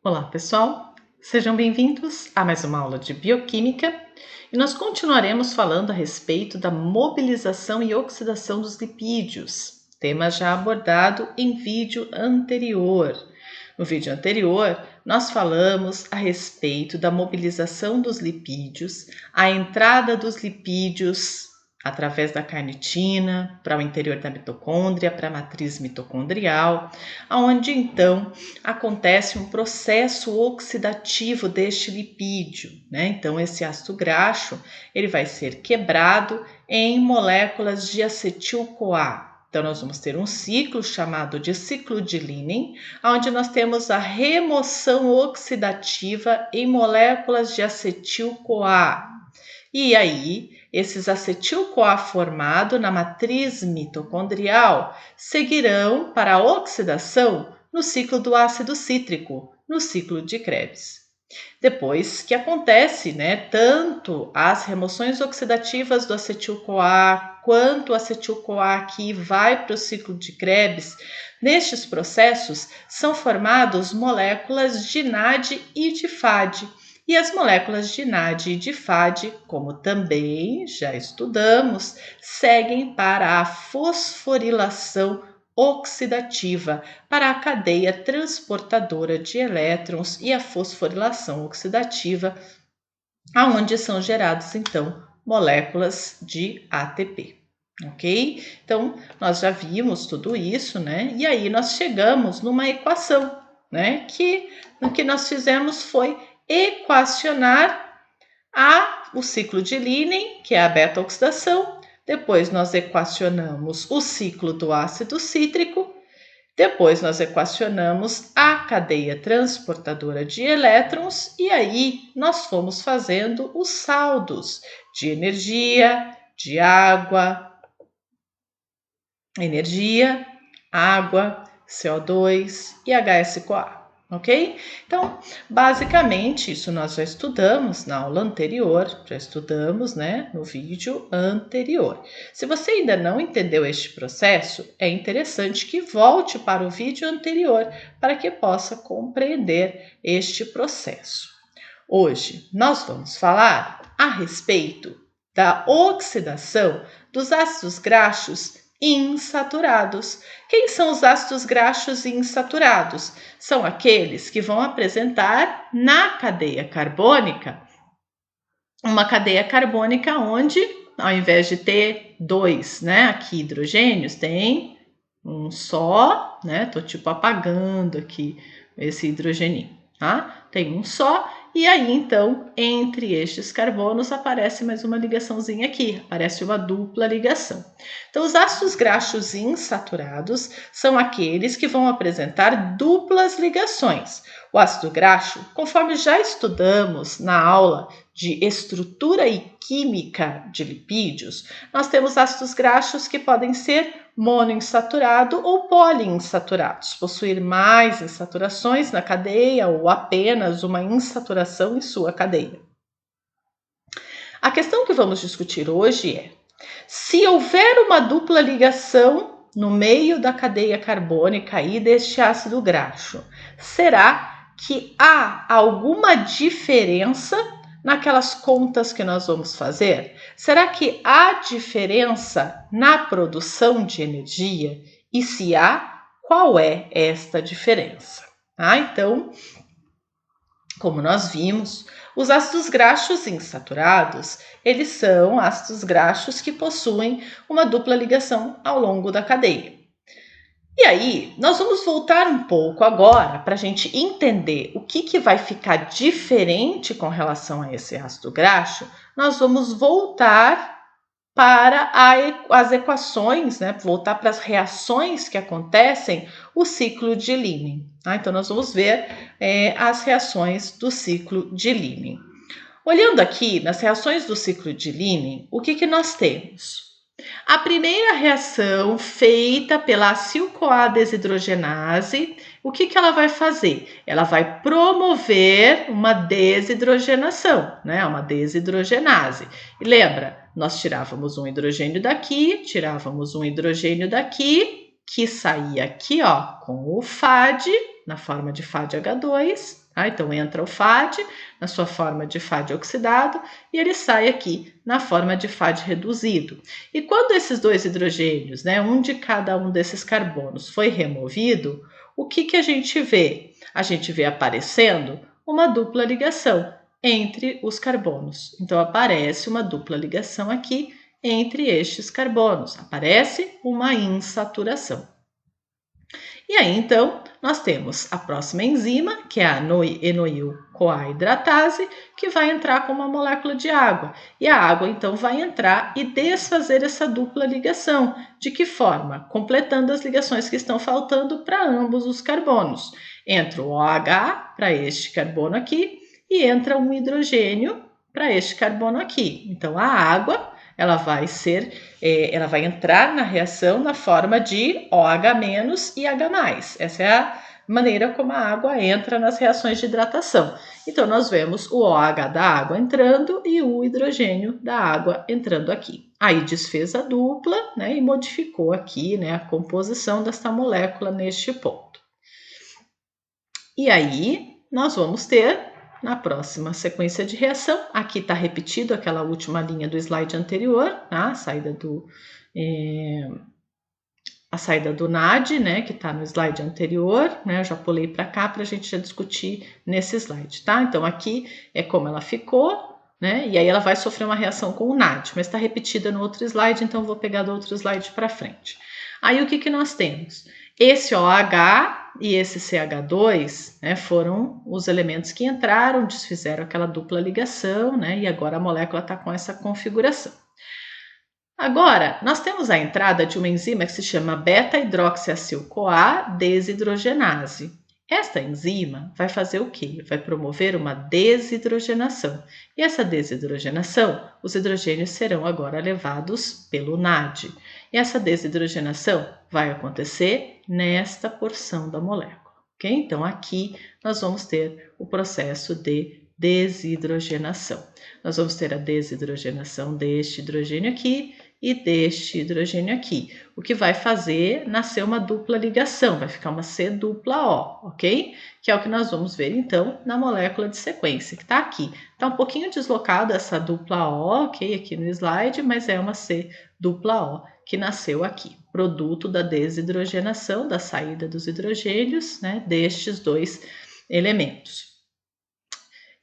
Olá, pessoal! Sejam bem-vindos a mais uma aula de Bioquímica e nós continuaremos falando a respeito da mobilização e oxidação dos lipídios, tema já abordado em vídeo anterior. No vídeo anterior, nós falamos a respeito da mobilização dos lipídios, a entrada dos lipídios através da carnitina para o interior da mitocôndria, para a matriz mitocondrial, onde então acontece um processo oxidativo deste lipídio, né? Então esse ácido graxo ele vai ser quebrado em moléculas de acetil-CoA. Então nós vamos ter um ciclo chamado de ciclo de Linen, onde nós temos a remoção oxidativa em moléculas de acetil-CoA. E aí, esses acetil-CoA formado na matriz mitocondrial seguirão para a oxidação no ciclo do ácido cítrico, no ciclo de Krebs. Depois que acontece, tanto as remoções oxidativas do acetil-CoA quanto o acetil-CoA que vai para o ciclo de Krebs, nestes processos são formados moléculas de NAD e de FAD. E as moléculas de NAD e de FAD, como também já estudamos, seguem para a fosforilação oxidativa, para a cadeia transportadora de elétrons e a fosforilação oxidativa, aonde são gerados então moléculas de ATP. Ok? Então, nós já vimos tudo isso, E aí nós chegamos numa equação, Que o que nós fizemos foi equacionar o ciclo de Linen, que é a beta-oxidação. Depois nós equacionamos o ciclo do ácido cítrico. Depois nós equacionamos a cadeia transportadora de elétrons. E aí nós fomos fazendo os saldos de energia, água, CO2 e HSCoA. Ok? Então, basicamente, isso nós já estudamos na aula anterior, já estudamos, no vídeo anterior. Se você ainda não entendeu este processo, é interessante que volte para o vídeo anterior para que possa compreender este processo. Hoje, nós vamos falar a respeito da oxidação dos ácidos graxos insaturados. Quem são os ácidos graxos insaturados? São aqueles que vão apresentar na cadeia carbônica uma cadeia carbônica onde, ao invés de ter dois, aqui hidrogênios, tem um só, Tô tipo apagando aqui esse hidrogeninho, tá? Tem um só. E aí, então, entre estes carbonos aparece mais uma ligaçãozinha aqui, aparece uma dupla ligação. Então, os ácidos graxos insaturados são aqueles que vão apresentar duplas ligações. O ácido graxo, conforme já estudamos na aula de estrutura e química de lipídios, nós temos ácidos graxos que podem ser monoinsaturado ou poliinsaturados, possuir mais insaturações na cadeia ou apenas uma insaturação em sua cadeia. A questão que vamos discutir hoje é: se houver uma dupla ligação no meio da cadeia carbônica e deste ácido graxo, será que há alguma diferença naquelas contas que nós vamos fazer? Será que há diferença na produção de energia? E se há, qual é esta diferença? Então, como nós vimos, os ácidos graxos insaturados, eles são ácidos graxos que possuem uma dupla ligação ao longo da cadeia. E aí, nós vamos voltar um pouco agora para a gente entender o que vai ficar diferente com relação a esse ácido graxo. Nós vamos voltar para as equações, voltar para as reações que acontecem no ciclo de Linen. Então, nós vamos ver as reações do ciclo de Linen. Olhando aqui nas reações do ciclo de Linen, o que nós temos? A primeira reação feita pela acil-CoA desidrogenase, o que ela vai fazer? Ela vai promover uma desidrogenação, uma desidrogenase. E lembra, nós tirávamos um hidrogênio daqui, tirávamos um hidrogênio daqui, que saía aqui, com o FAD, na forma de FAD-H2, tá? Então entra o FAD na sua forma de FAD oxidado e ele sai aqui na forma de FAD reduzido. E quando esses dois hidrogênios, né, um de cada um desses carbonos, foi removido, o que a gente vê? A gente vê aparecendo uma dupla ligação entre os carbonos. Então aparece uma dupla ligação aqui entre estes carbonos, aparece uma insaturação. E aí, então, nós temos a próxima enzima, que é a enoil-CoA hidratase, que vai entrar com uma molécula de água. E a água, então, vai entrar e desfazer essa dupla ligação. De que forma? Completando as ligações que estão faltando para ambos os carbonos. Entra o OH para este carbono aqui e entra um hidrogênio para este carbono aqui. Então, a água ela vai entrar na reação na forma de OH- e H+. Essa é a maneira como a água entra nas reações de hidratação. Então, nós vemos o OH da água entrando e o hidrogênio da água entrando aqui. Aí desfez a dupla, né, e modificou aqui, né, a composição desta molécula neste ponto. E aí, nós vamos ter na próxima sequência de reação, aqui está repetido aquela última linha do slide anterior, tá? A saída do NAD, né, que está no slide anterior, né? Eu já pulei para cá para a gente já discutir nesse slide, tá? Então aqui é como ela ficou, né? E aí ela vai sofrer uma reação com o NAD, mas está repetida no outro slide, então eu vou pegar do outro slide para frente. Aí o que nós temos? Esse OH e esse CH2, né, foram os elementos que entraram, desfizeram aquela dupla ligação, né, e agora a molécula está com essa configuração. Agora, nós temos a entrada de uma enzima que se chama beta-hidroxiacil-CoA desidrogenase. Esta enzima vai fazer o quê? Vai promover uma desidrogenação. E essa desidrogenação, os hidrogênios serão agora levados pelo NAD. E essa desidrogenação vai acontecer nesta porção da molécula, ok? Então, aqui nós vamos ter o processo de desidrogenação. Nós vamos ter a desidrogenação deste hidrogênio aqui e deste hidrogênio aqui, o que vai fazer nascer uma dupla ligação, vai ficar uma C dupla O, ok? Que é o que nós vamos ver então na molécula de sequência, que está aqui. Está um pouquinho deslocada essa dupla O, ok? Aqui no slide, mas é uma C dupla O que nasceu aqui, produto da desidrogenação, da saída dos hidrogênios, né, destes dois elementos.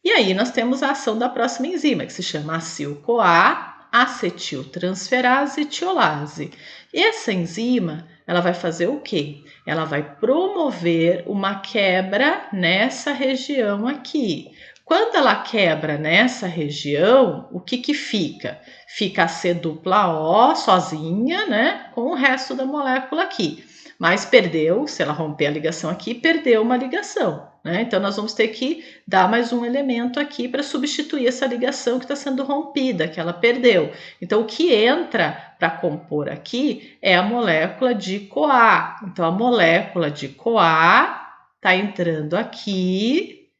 E aí nós temos a ação da próxima enzima, que se chama acil-CoA acetiltransferase tiolase. Essa enzima, ela vai fazer o quê? Ela vai promover uma quebra nessa região aqui. Quando ela quebra nessa região, o que fica? Fica a C dupla O sozinha, né, com o resto da molécula aqui. Mas perdeu, se ela romper a ligação aqui, perdeu uma ligação, né? Então nós vamos ter que dar mais um elemento aqui para substituir essa ligação que está sendo rompida, que ela perdeu. Então o que entra para compor aqui é a molécula de CoA. Então a molécula de CoA está entrando aqui,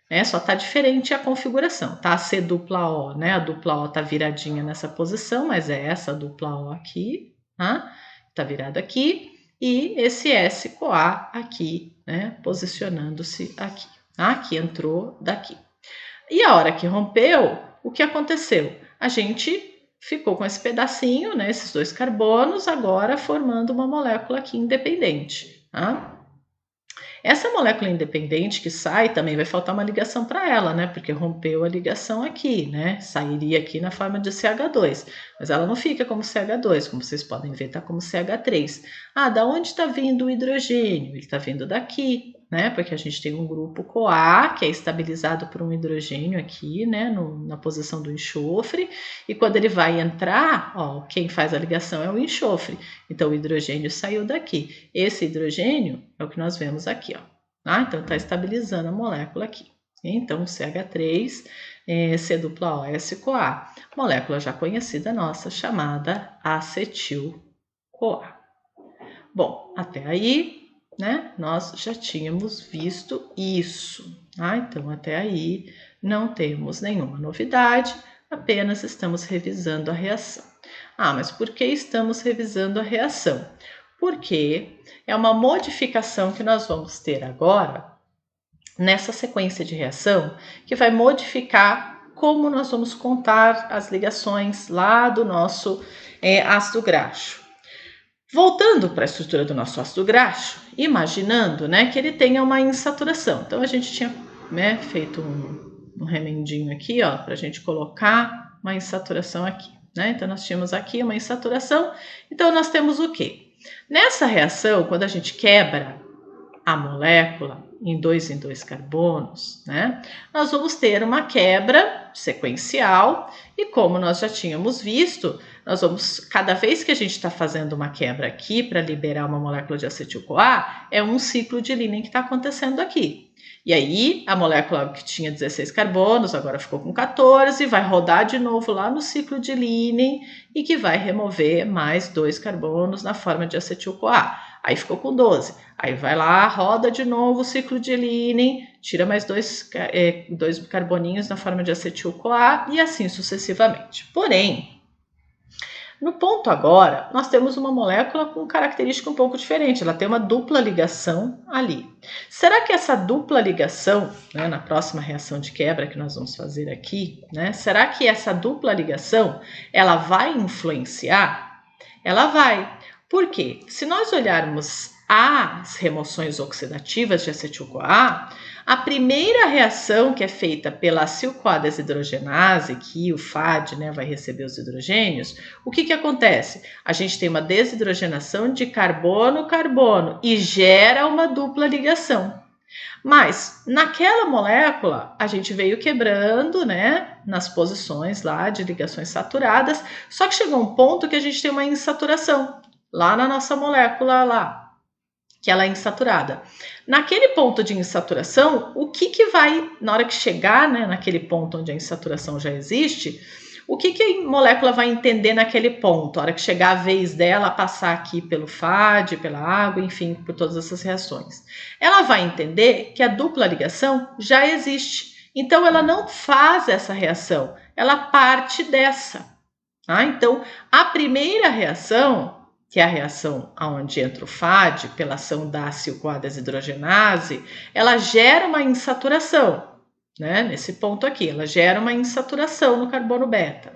né? Só está diferente a configuração, tá? A C dupla O, né? A dupla O está viradinha nessa posição, mas é essa dupla O aqui, tá? Está virada aqui. E esse S-CoA aqui, né, posicionando-se aqui, tá? Que entrou daqui. E a hora que rompeu, o que aconteceu? A gente ficou com esse pedacinho, né, esses dois carbonos, agora formando uma molécula aqui independente, tá? Essa molécula independente que sai também vai faltar uma ligação para ela, né? Porque rompeu a ligação aqui, né? Sairia aqui na forma de CH2, mas ela não fica como CH2, como vocês podem ver, tá como CH3. Ah, da onde está vindo o hidrogênio? Ele está vindo daqui, né? Porque a gente tem um grupo CoA, que é estabilizado por um hidrogênio aqui, né? Na posição do enxofre, e quando ele vai entrar, ó, quem faz a ligação é o enxofre. Então o hidrogênio saiu daqui. Esse hidrogênio é o que nós vemos aqui, ó. Ah, então está estabilizando a molécula aqui. Então CH3, C dupla O, S-CoA, molécula já conhecida nossa, chamada acetil-CoA. Bom, até aí, né, nós já tínhamos visto isso, tá? Então até aí não temos nenhuma novidade, apenas estamos revisando a reação. Ah, mas por que estamos revisando a reação? porque é uma modificação que nós vamos ter agora nessa sequência de reação que vai modificar como nós vamos contar as ligações lá do nosso ácido graxo. Voltando para a estrutura do nosso ácido graxo, imaginando, né, que ele tenha uma insaturação. Então a gente tinha, né, feito um remendinho aqui, ó, para a gente colocar uma insaturação aqui, né? Então nós tínhamos aqui uma insaturação. Então nós temos o quê? Nessa reação, quando a gente quebra a molécula em dois carbonos, né? Nós vamos ter uma quebra sequencial e como nós já tínhamos visto, nós vamos, cada vez que a gente está fazendo uma quebra aqui para liberar uma molécula de acetil-CoA, é um ciclo de Linen que está acontecendo aqui. E aí, a molécula que tinha 16 carbonos, agora ficou com 14, vai rodar de novo lá no ciclo de Linen e que vai remover mais 2 carbonos na forma de acetil-CoA. Aí ficou com 12. Aí vai lá, roda de novo o ciclo de Linen, tira mais 2 carboninhos na forma de acetil-CoA e assim sucessivamente. Porém, no ponto agora, nós temos uma molécula com característica um pouco diferente. Ela tem uma dupla ligação ali. Será que essa dupla ligação, né, na próxima reação de quebra que nós vamos fazer aqui, né, será que essa dupla ligação ela vai influenciar? Ela vai. Por quê? Se nós olharmos as remoções oxidativas de acetil-CoA, a primeira reação que é feita pela acil-CoA desidrogenase, que o FAD, né, vai receber os hidrogênios, o que acontece? A gente tem uma desidrogenação de carbono-carbono e gera uma dupla ligação. Mas naquela molécula a gente veio quebrando, né, nas posições lá de ligações saturadas, só que chegou um ponto que a gente tem uma insaturação lá na nossa molécula lá, que ela é insaturada. Naquele ponto de insaturação, o que vai, na hora que chegar, né, naquele ponto onde a insaturação já existe, o que a molécula vai entender naquele ponto, a hora que chegar a vez dela passar aqui pelo FAD, pela água, enfim, por todas essas reações? Ela vai entender que a dupla ligação já existe. Então, ela não faz essa reação, ela parte dessa. Tá? Então, a primeira reação, que é a reação onde entra o FAD, pela ação da acil-CoA desidrogenase, ela gera uma insaturação, né? Nesse ponto aqui, ela gera uma insaturação no carbono beta.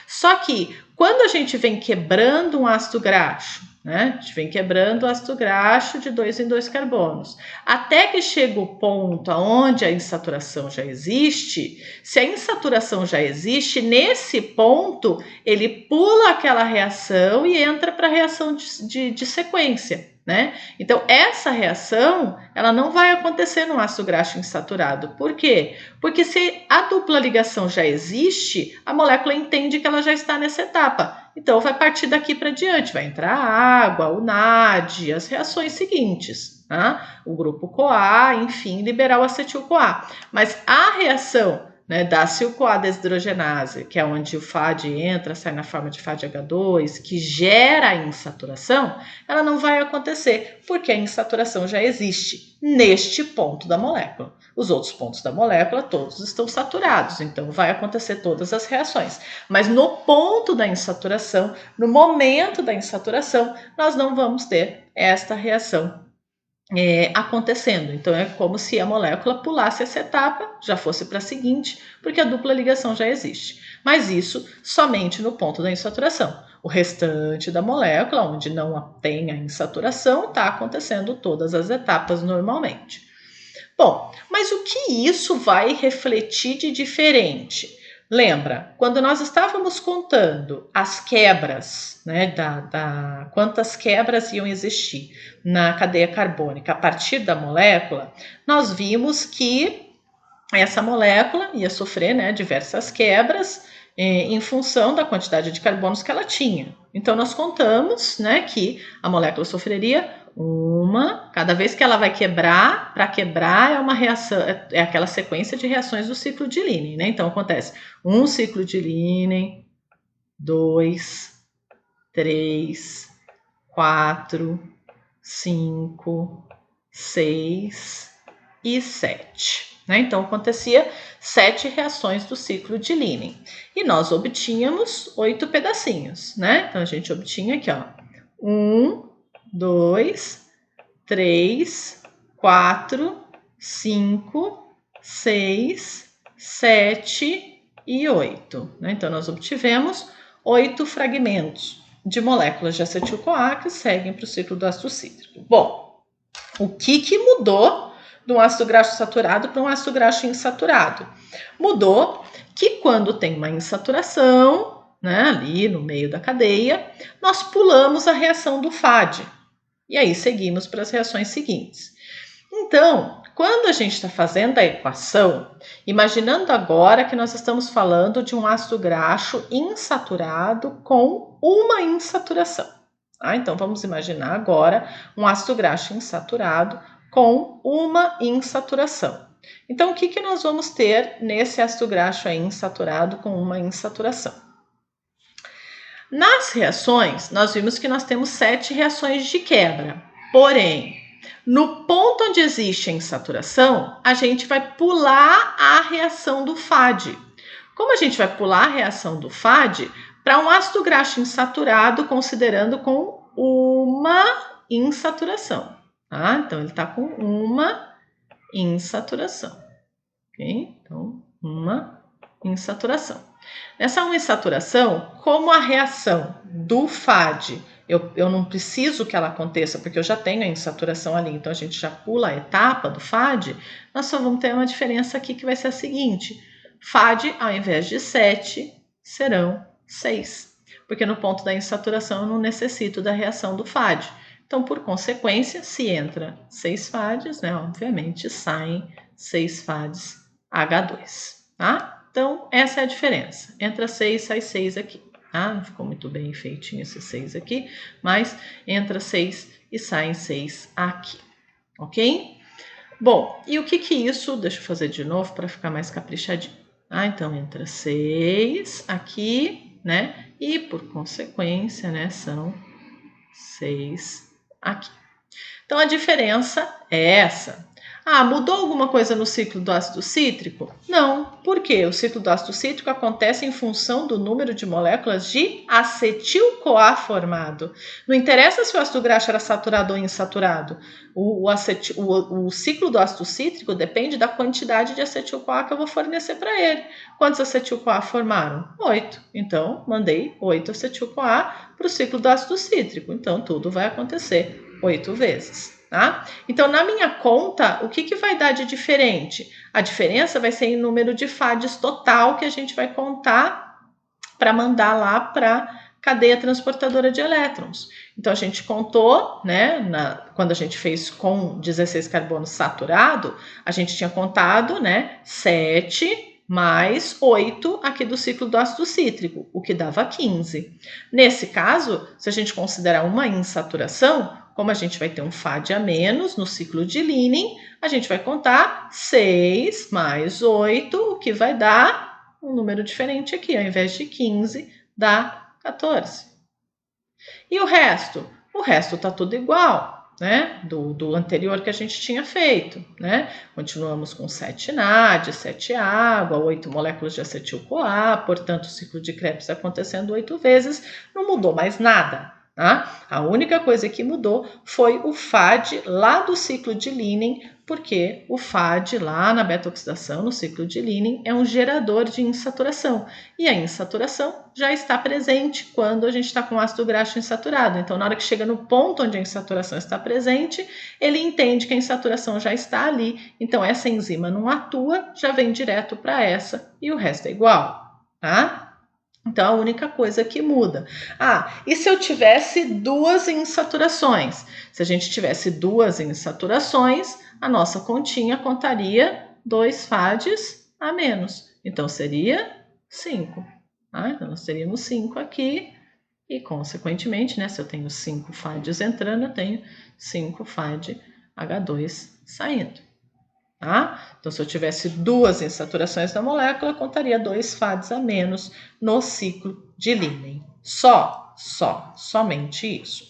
Só que, quando a gente vem quebrando um ácido graxo, né? A gente vem quebrando o ácido graxo de 2 em 2 carbonos, até que chega o ponto onde a insaturação já existe. Se a insaturação já existe, nesse ponto ele pula aquela reação e entra para a reação de sequência, né? Então essa reação ela não vai acontecer no ácido graxo insaturado. Por quê? Porque se a dupla ligação já existe, a molécula entende que ela já está nessa etapa. Então vai partir daqui para diante, vai entrar a água, o NAD, as reações seguintes, tá? O grupo CoA, enfim, liberar o acetil-CoA. Mas a reação, né, da acil-CoA desidrogenase, que é onde o FAD entra, sai na forma de FADH2, que gera a insaturação, ela não vai acontecer, porque a insaturação já existe neste ponto da molécula. Os outros pontos da molécula, todos estão saturados, então vai acontecer todas as reações. Mas no ponto da insaturação, no momento da insaturação, nós não vamos ter esta reação acontecendo. Então é como se a molécula pulasse essa etapa, já fosse para a seguinte, porque a dupla ligação já existe. Mas isso somente no ponto da insaturação. O restante da molécula, onde não tem a insaturação, está acontecendo todas as etapas normalmente. Bom, mas o que isso vai refletir de diferente? Lembra, quando nós estávamos contando as quebras, né, quantas quebras iam existir na cadeia carbônica a partir da molécula, nós vimos que essa molécula ia sofrer, né, diversas quebras em função da quantidade de carbonos que ela tinha. Então, nós contamos, né, que a molécula sofreria cada vez que ela vai quebrar, para quebrar é uma reação, é aquela sequência de reações do ciclo de Linen, né? Então acontece um ciclo de Linen, 2, 3, 4, 5, 6 e 7. Né? Então acontecia 7 reações do ciclo de Linen. E nós obtínhamos 8 pedacinhos, né? Então a gente obtinha aqui, ó, 1, 2, 3, 4, 5, 6, 7 e 8. Né? Então, nós obtivemos 8 fragmentos de moléculas de acetil-CoA que seguem para o ciclo do ácido cítrico. Bom, o que mudou de um ácido graxo saturado para um ácido graxo insaturado? Mudou que quando tem uma insaturação, né, ali no meio da cadeia, nós pulamos a reação do FAD. E aí seguimos para as reações seguintes. Então, quando a gente está fazendo a equação, imaginando agora que nós estamos falando de um ácido graxo insaturado com uma insaturação. Então, vamos imaginar agora um ácido graxo insaturado com uma insaturação. Então, o que nós vamos ter nesse ácido graxo aí insaturado com uma insaturação? Nas reações, nós vimos que nós temos 7 reações de quebra. Porém, no ponto onde existe a insaturação, a gente vai pular a reação do FAD. Como a gente vai pular a reação do FAD para um ácido graxo insaturado, considerando com uma insaturação. Tá? Então, ele está com uma insaturação. Ok? Então, uma insaturação. Nessa insaturação, como a reação do FAD, eu não preciso que ela aconteça, porque eu já tenho a insaturação ali, então a gente já pula a etapa do FAD, nós só vamos ter uma diferença aqui que vai ser a seguinte: FAD, ao invés de 7, serão 6, porque no ponto da insaturação eu não necessito da reação do FAD. Então, por consequência, se entra 6 FADs, né, obviamente saem 6 FADs H2, tá? Então, essa é a diferença. Entra 6, sai 6 aqui. Tá? Não ficou muito bem feitinho esse 6 aqui, mas entra 6 e saem 6 aqui. Ok? Bom, e o que isso... Deixa eu fazer de novo para ficar mais caprichadinho. Então, entra 6 aqui, né? E, por consequência, né, são 6 aqui. Então, a diferença é essa. Mudou alguma coisa no ciclo do ácido cítrico? Não. Por quê? O ciclo do ácido cítrico acontece em função do número de moléculas de acetil-CoA formado. Não interessa se o ácido graxo era saturado ou insaturado. O ciclo do ácido cítrico depende da quantidade de acetil-CoA que eu vou fornecer para ele. Quantos acetil-CoA formaram? 8. Então, mandei 8 acetil-CoA para o ciclo do ácido cítrico. Então, tudo vai acontecer 8 vezes. Tá? Então, na minha conta, o que vai dar de diferente? A diferença vai ser em número de FADs total que a gente vai contar para mandar lá para a cadeia transportadora de elétrons. Então, a gente contou, né, quando a gente fez com 16 carbono saturado, a gente tinha contado, né, 7 mais 8 aqui do ciclo do ácido cítrico, o que dava 15. Nesse caso, se a gente considerar uma insaturação, como a gente vai ter um FAD a menos no ciclo de Linen, a gente vai contar 6 mais 8, o que vai dar um número diferente aqui. Ao invés de 15, dá 14. E o resto? O resto está tudo igual, né? Do anterior que a gente tinha feito, né? Continuamos com 7 NAD, 7 água, 8 moléculas de acetil-CoA, portanto, o ciclo de Krebs acontecendo 8 vezes, não mudou mais nada. Tá? A única coisa que mudou foi o FAD lá do ciclo de Linen, porque o FAD lá na beta-oxidação, no ciclo de Linen, é um gerador de insaturação. E a insaturação já está presente quando a gente está com ácido graxo insaturado. Então, na hora que chega no ponto onde a insaturação está presente, ele entende que a insaturação já está ali. Então, essa enzima não atua, já vem direto para essa e o resto é igual. Tá? Então, a única coisa que muda. E se eu tivesse 2 insaturações? Se a gente tivesse 2 insaturações, a nossa continha contaria 2 FADs a menos. Então, seria 5. Então, nós teríamos 5 aqui e, consequentemente, né, se eu tenho 5 FADs entrando, eu tenho 5 FAD H2 saindo. Então, se eu tivesse 2 insaturações da molécula, eu contaria 2 FADs a menos no ciclo de Linen. Somente isso.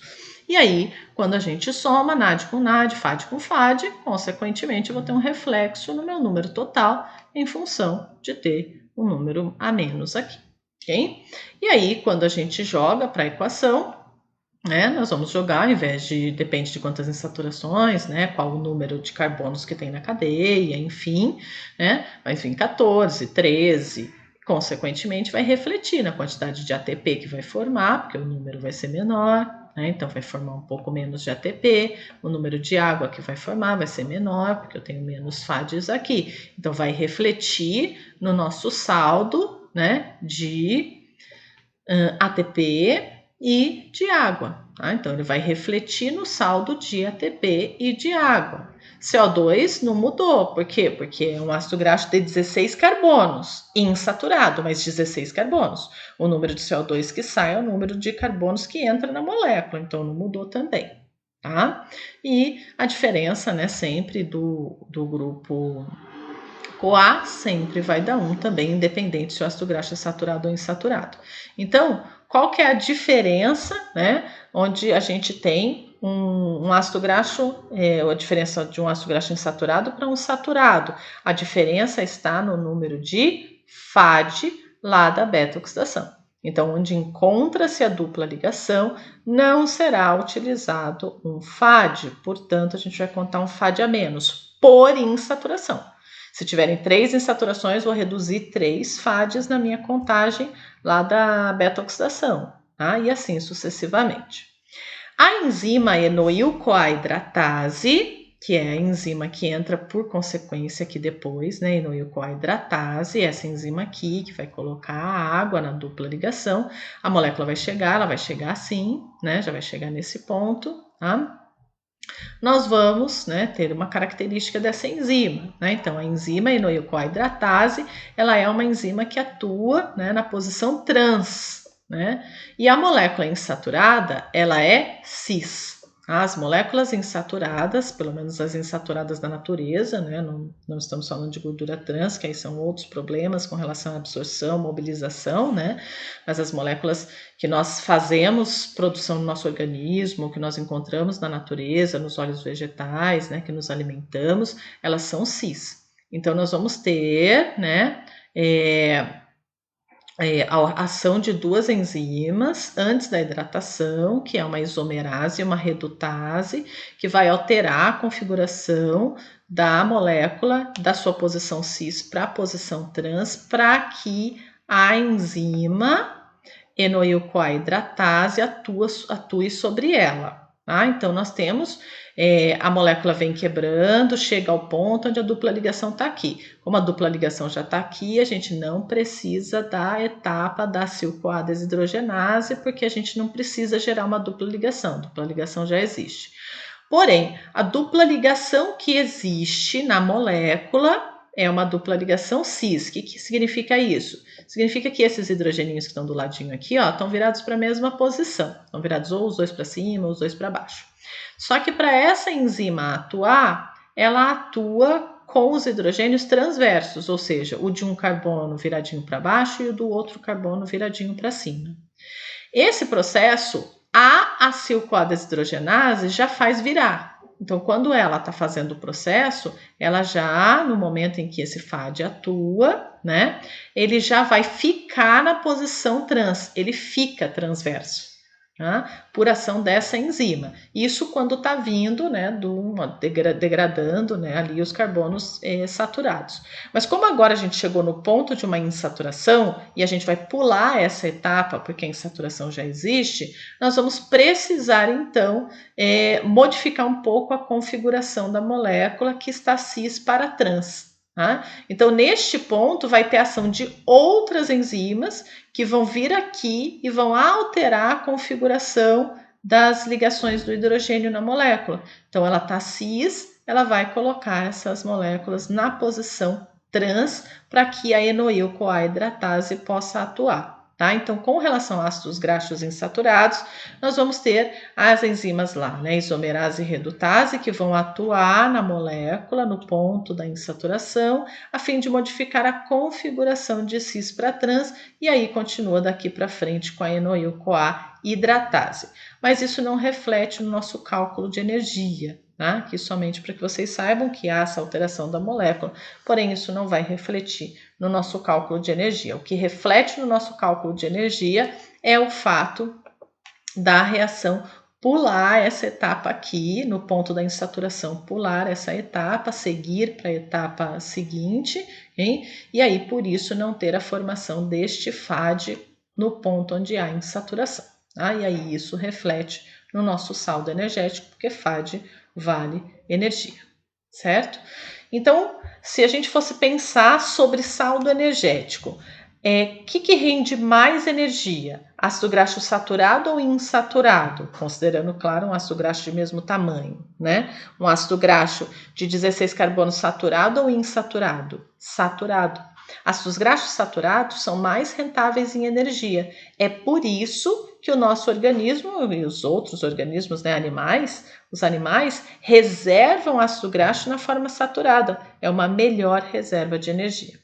E aí, quando a gente soma NAD com NAD, FAD com FAD, consequentemente, eu vou ter um reflexo no meu número total em função de ter um número a menos aqui. Ok? E aí, quando a gente joga para a equação, né? Nós vamos jogar, ao invés de, depende de quantas insaturações, né? Qual o número de carbonos que tem na cadeia, enfim, né? Vai vir 14, 13, consequentemente vai refletir na quantidade de ATP que vai formar, porque o número vai ser menor, né? Então vai formar um pouco menos de ATP, o número de água que vai formar vai ser menor, porque eu tenho menos FADs aqui. Então vai refletir no nosso saldo, né? De ATP e de água. Tá? Então, ele vai refletir no saldo de ATP e de água. CO2 não mudou. Por quê? Porque é um ácido graxo de 16 carbonos, insaturado, mas 16 carbonos. O número de CO2 que sai é o número de carbonos que entra na molécula, então não mudou também. Tá? E a diferença, né, sempre do grupo CoA sempre vai dar 1 também, independente se o ácido graxo é saturado ou insaturado. Então, qual que é a diferença, né? Onde a gente tem um ácido graxo, a diferença de um ácido graxo insaturado para um saturado. A diferença está no número de FAD lá da beta-oxidação. Então, onde encontra-se a dupla ligação, não será utilizado um FAD, portanto, a gente vai contar um FAD a menos, por insaturação. Se tiverem 3 insaturações, vou reduzir 3 FADs na minha contagem lá da beta-oxidação, tá? E assim sucessivamente. A enzima enoil-CoA-hidratase, que é a enzima que entra por consequência aqui depois, né? Enoil-CoA-hidratase, essa enzima aqui que vai colocar a água na dupla ligação. A molécula vai chegar, ela vai chegar assim, né? Já vai chegar nesse ponto, tá? Nós vamos, né, ter uma característica dessa enzima, né? Então, a enzima enoil-CoA-hidratase, ela é uma enzima que atua, né, na posição trans, né? E a molécula insaturada, ela é cis. As moléculas insaturadas, pelo menos as insaturadas da natureza, né? Não estamos falando de gordura trans, que aí são outros problemas com relação à absorção, mobilização, né? Mas as moléculas que nós fazemos produção no nosso organismo, que nós encontramos na natureza, nos óleos vegetais, né? Que nos alimentamos, elas são cis. Então, nós vamos ter, né? A ação de 2 enzimas antes da hidratação, que é uma isomerase e uma redutase, que vai alterar a configuração da molécula da sua posição cis para a posição trans, para que a enzima enoil-CoA-hidratase atue sobre ela. Tá? Então, nós temos a molécula vem quebrando, chega ao ponto onde a dupla ligação está aqui. Como a dupla ligação já está aqui, a gente não precisa da etapa da acetil-CoA desidrogenase, porque a gente não precisa gerar uma dupla ligação. A dupla ligação já existe. Porém, a dupla ligação que existe na molécula é uma dupla ligação cis. O que significa isso? Significa que esses hidrogeninhos que estão do ladinho aqui, ó, estão virados para a mesma posição. Estão virados ou os 2 para cima ou os 2 para baixo. Só que para essa enzima atuar, ela atua com os hidrogênios transversos, ou seja, o de um carbono viradinho para baixo e o do outro carbono viradinho para cima. Esse processo, a acetil-CoA desidrogenase já faz virar. Então, quando ela está fazendo o processo, ela já, no momento em que esse FAD atua, né, ele já vai ficar na posição trans, ele fica transverso, tá? Por ação dessa enzima. Isso quando está vindo, né, degradando, né, ali os carbonos saturados. Mas como agora a gente chegou no ponto de uma insaturação e a gente vai pular essa etapa porque a insaturação já existe, nós vamos precisar então modificar um pouco a configuração da molécula que está cis para trans. Tá? Então, neste ponto, vai ter ação de outras enzimas que vão vir aqui e vão alterar a configuração das ligações do hidrogênio na molécula. Então, ela está cis, ela vai colocar essas moléculas na posição trans para que a enoil-CoA-hidratase possa atuar. Tá? Então, com relação a ácidos graxos insaturados, nós vamos ter as enzimas lá, né? Isomerase e redutase, que vão atuar na molécula, no ponto da insaturação, a fim de modificar a configuração de cis para trans, e aí continua daqui para frente com a enoil-CoA-hidratase. Mas isso não reflete no nosso cálculo de energia, tá? Aqui somente para que vocês saibam que há essa alteração da molécula, porém isso não vai refletir no nosso cálculo de energia. O que reflete no nosso cálculo de energia é o fato da reação pular essa etapa aqui, no ponto da insaturação, pular essa etapa, seguir para a etapa seguinte, hein? E aí, por isso, não ter a formação deste FAD no ponto onde há insaturação. Tá? E aí, isso reflete no nosso saldo energético, porque FAD vale energia, certo? Então, se a gente fosse pensar sobre saldo energético, que rende mais energia? Ácido graxo saturado ou insaturado? Considerando, claro, um ácido graxo de mesmo tamanho, né? Um ácido graxo de 16 carbono saturado ou insaturado? Saturado. Ácidos graxos saturados são mais rentáveis em energia. É por isso que o nosso organismo e os outros organismos, né, os animais reservam ácido graxo na forma saturada. É uma melhor reserva de energia.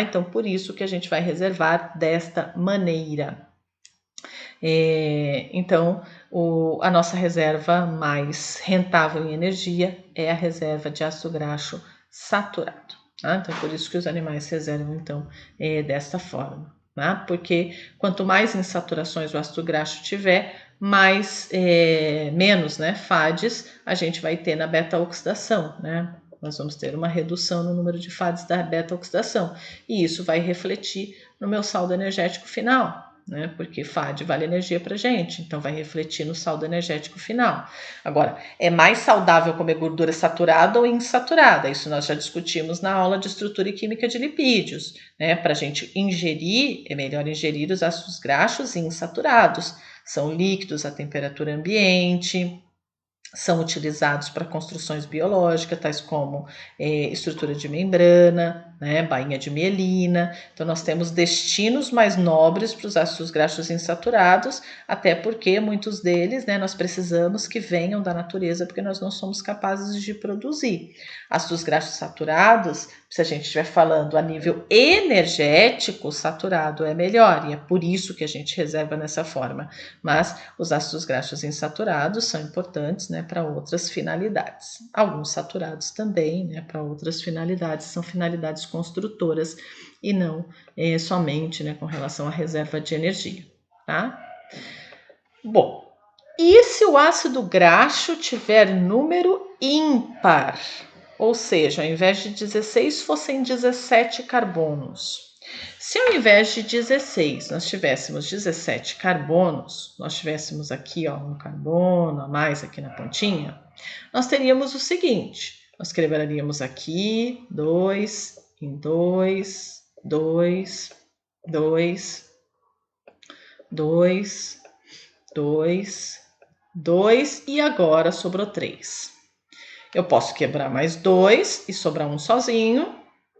Então, por isso que a gente vai reservar desta maneira. Então, a nossa reserva mais rentável em energia é a reserva de ácido graxo saturado. Então, por isso que os animais reservam, então, desta forma. Porque quanto mais insaturações o ácido graxo tiver, menos, né, FADs a gente vai ter na beta-oxidação, né? Nós vamos ter uma redução no número de FADs da beta-oxidação. E isso vai refletir no meu saldo energético final, né? Porque FAD vale energia para a gente, então vai refletir no saldo energético final. Agora, é mais saudável comer gordura saturada ou insaturada? Isso nós já discutimos na aula de estrutura e química de lipídios, né? Para a gente ingerir, é melhor ingerir os ácidos graxos insaturados. São líquidos à temperatura ambiente, são utilizados para construções biológicas, tais como estrutura de membrana, né, bainha de mielina. Então, nós temos destinos mais nobres para os ácidos graxos insaturados, até porque muitos deles, né, nós precisamos que venham da natureza, porque nós não somos capazes de produzir. Ácidos graxos saturados, se a gente estiver falando a nível energético, saturado é melhor, e é por isso que a gente reserva nessa forma. Mas os ácidos graxos insaturados são importantes, né, para outras finalidades. Alguns saturados também, né, para outras finalidades, são finalidades construtoras e não somente, né, com relação à reserva de energia, tá? Bom, e se o ácido graxo tiver número ímpar? Ou seja, ao invés de 16, fossem 17 carbonos. Se ao invés de 16 nós tivéssemos 17 carbonos, nós tivéssemos aqui um carbono a mais aqui na pontinha, nós teríamos o seguinte, nós escreveríamos aqui 2 em 2, 2, 2, 2, 2, 2 e agora sobrou 3. Eu posso quebrar mais 2 e sobrar um sozinho,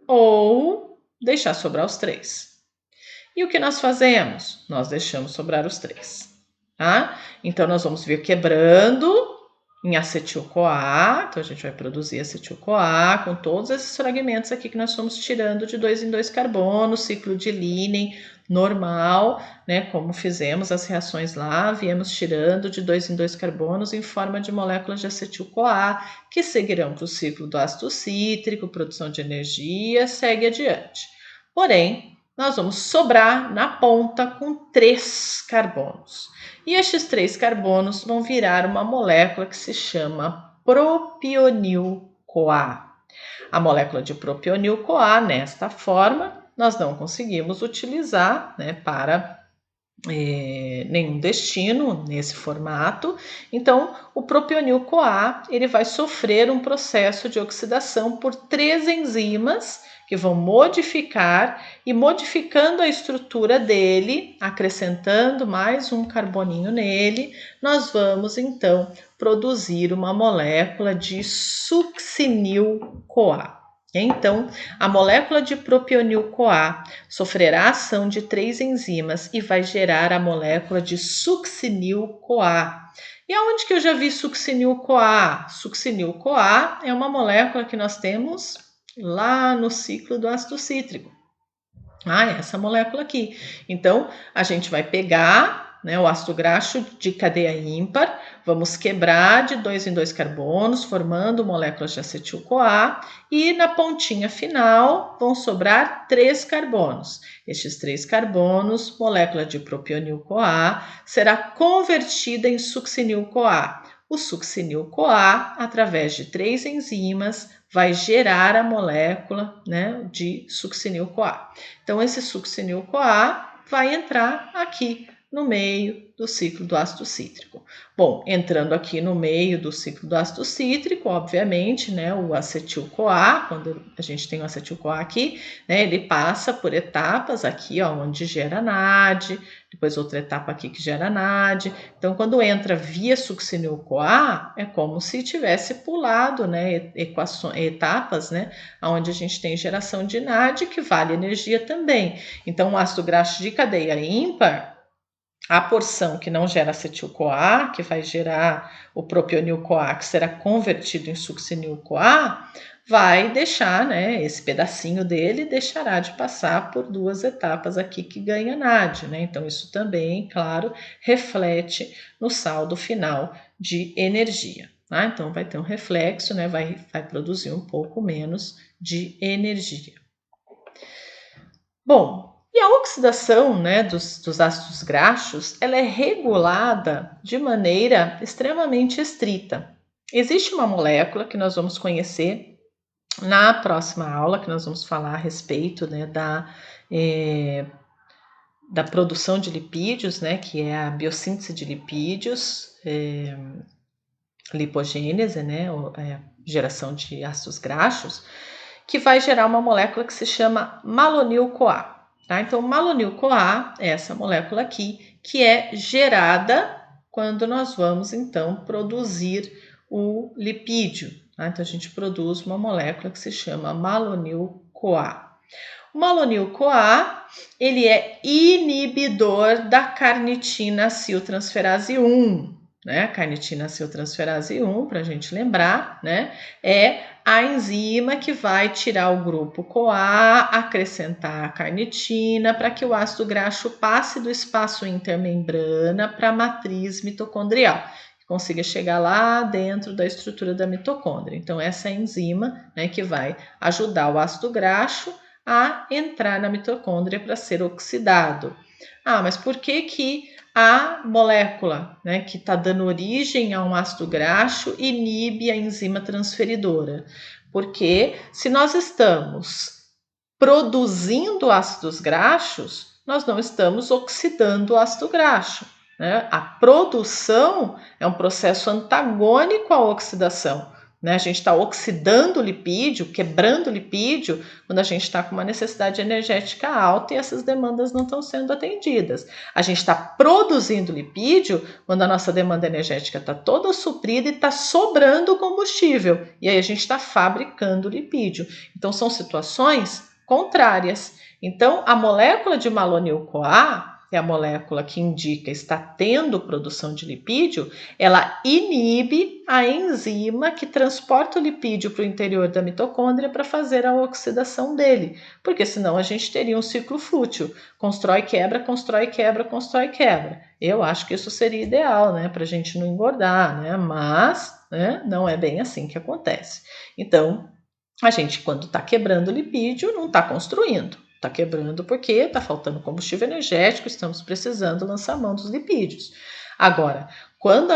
ou deixar sobrar os 3. E o que nós fazemos? Nós deixamos sobrar os 3. Tá? Então, nós vamos vir quebrando em acetil-CoA. Então, a gente vai produzir acetil-CoA com todos esses fragmentos aqui que nós fomos tirando de 2 em 2 carbono, ciclo de Linen normal, né? Como fizemos as reações lá, viemos tirando de 2 em 2 carbonos em forma de moléculas de acetil-CoA, que seguirão para o ciclo do ácido cítrico, produção de energia, segue adiante. Porém, nós vamos sobrar na ponta com 3 carbonos. E estes 3 carbonos vão virar uma molécula que se chama propionil-CoA. A molécula de propionil-CoA, nesta forma, nós não conseguimos utilizar, né, para nenhum destino nesse formato. Então, o propionil-CoA ele vai sofrer um processo de oxidação por 3 enzimas que vão modificar e modificando a estrutura dele, acrescentando mais um carboninho nele, nós vamos então produzir uma molécula de succinil-CoA. Então, a molécula de propionil-CoA sofrerá ação de 3 enzimas e vai gerar a molécula de succinil-CoA. E aonde que eu já vi succinil-CoA? Succinil-CoA é uma molécula que nós temos lá no ciclo do ácido cítrico. É essa molécula aqui. Então, a gente vai pegar né, o ácido graxo de cadeia ímpar, vamos quebrar de 2 em 2 carbonos, formando moléculas de acetil-CoA, e na pontinha final vão sobrar 3 carbonos. Estes 3 carbonos, molécula de propionil-CoA, será convertida em succinil-CoA. O succinil-CoA, através de 3 enzimas, vai gerar a molécula, né, de succinil-CoA. Então, esse succinil-CoA vai entrar aqui no meio do ciclo do ácido cítrico. Bom, entrando aqui no meio do ciclo do ácido cítrico, obviamente, né, o acetil-CoA, quando a gente tem o acetil-CoA aqui, né, ele passa por etapas aqui, ó, onde gera NAD, depois outra etapa aqui que gera NAD. Então, quando entra via succinil-CoA, é como se tivesse pulado, né, etapas, né, onde a gente tem geração de NAD, que vale energia também. Então, o ácido graxo de cadeia ímpar, a porção que não gera acetil-CoA, que vai gerar o propionil-CoA, que será convertido em succinil-CoA, vai deixar, né, esse pedacinho dele deixará de passar por 2 etapas aqui que ganha NAD, né? Então, isso também, claro, reflete no saldo final de energia. Tá? Então, vai ter um reflexo, né? Vai produzir um pouco menos de energia. Bom, e a oxidação, né, dos ácidos graxos, ela é regulada de maneira extremamente estrita. Existe uma molécula que nós vamos conhecer na próxima aula, que nós vamos falar a respeito, né, da produção de lipídios, né, que é a biossíntese de lipídios, lipogênese, né, geração de ácidos graxos, que vai gerar uma molécula que se chama malonil-CoA. Tá? Então, malonil-CoA é essa molécula aqui, que é gerada quando nós vamos, então, produzir o lipídio. Tá? Então, a gente produz uma molécula que se chama malonil-CoA. O malonil-CoA, ele é inibidor da carnitina aciltransferase 1. Né? Carnitina aciltransferase 1, para a gente lembrar, né? É a enzima que vai tirar o grupo CoA, acrescentar a carnitina para que o ácido graxo passe do espaço intermembrana para a matriz mitocondrial, que consiga chegar lá dentro da estrutura da mitocôndria. Então, essa é a enzima, né, que vai ajudar o ácido graxo a entrar na mitocôndria para ser oxidado. Ah, mas por que a molécula, né, que está dando origem a um ácido graxo inibe a enzima transferidora? Porque se nós estamos produzindo ácidos graxos, nós não estamos oxidando o ácido graxo. Né? A produção é um processo antagônico à oxidação. Né? A gente está oxidando o lipídio, quebrando o lipídio, quando a gente está com uma necessidade energética alta e essas demandas não estão sendo atendidas. A gente está produzindo lipídio quando a nossa demanda energética está toda suprida e está sobrando combustível. E aí a gente está fabricando lipídio. Então são situações contrárias. Então a molécula de malonil-CoA, que é a molécula que indica está tendo produção de lipídio, ela inibe a enzima que transporta o lipídio para o interior da mitocôndria para fazer a oxidação dele, porque senão a gente teria um ciclo fútil, constrói, quebra, constrói, quebra, constrói, quebra. Eu acho que isso seria ideal, né, para a gente não engordar, né, mas né, não é bem assim que acontece. Então, a gente, quando está quebrando o lipídio, não está construindo. Está quebrando porque está faltando combustível energético, estamos precisando lançar mão dos lipídios. Agora, quando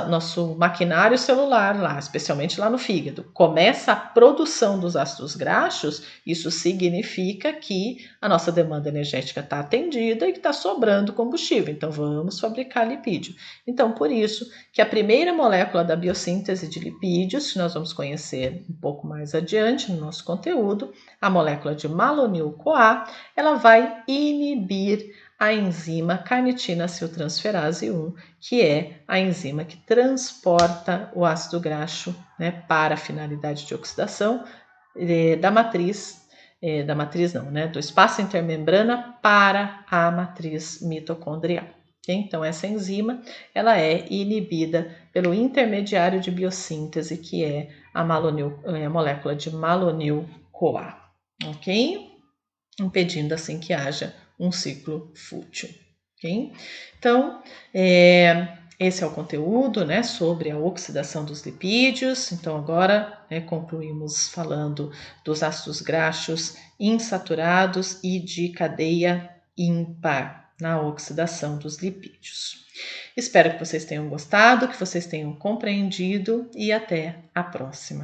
nosso maquinário celular, lá, especialmente lá no fígado, começa a produção dos ácidos graxos, isso significa que a nossa demanda energética está atendida e que está sobrando combustível. Então, vamos fabricar lipídio. Então, por isso que a primeira molécula da biossíntese de lipídios, que nós vamos conhecer um pouco mais adiante no nosso conteúdo, a molécula de malonil-CoA, ela vai inibir a enzima carnitina aciltransferase 1, que é a enzima que transporta o ácido graxo, né, para a finalidade de oxidação do espaço intermembrana para a matriz mitocondrial. Então, essa enzima ela é inibida pelo intermediário de biossíntese, que é a molécula de malonil-CoA, ok? Impedindo assim que haja um ciclo fútil. ok? Então, esse é o conteúdo, né, sobre a oxidação dos lipídios. Então, agora, né, concluímos falando dos ácidos graxos insaturados e de cadeia ímpar na oxidação dos lipídios. Espero que vocês tenham gostado, que vocês tenham compreendido e até a próxima.